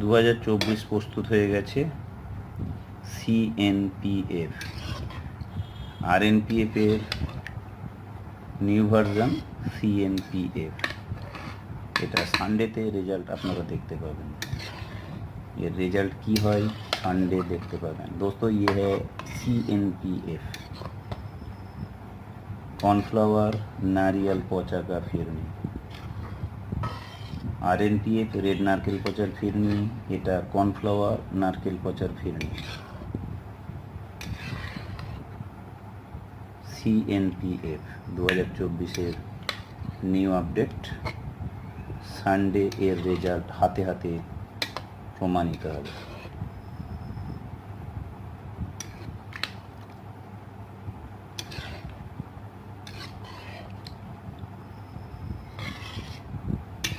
2024 প্রস্তুত হয়ে গেছে। CNPF, RNPF এর নিউ ভার্সন CNPF। এটা সানডেতে রেজাল্ট আপনারা দেখতে পাবেন। এর রেজাল্ট কি হয় সানডে দেখতে পাবেন। दोस्तों ये है CNPF, कॉर्नफ्लावर नारियल पचा का फिरनी। RNPF रेड नारकेल पचार फिरनी, এটা কর্নফ্লাওয়ার নারকেল পচার ফিরনি। CNPF 2024 এর নিউ আপডেট। সানডে এর রেজাল্ট হাতে হাতে প্রমাণিত হবে।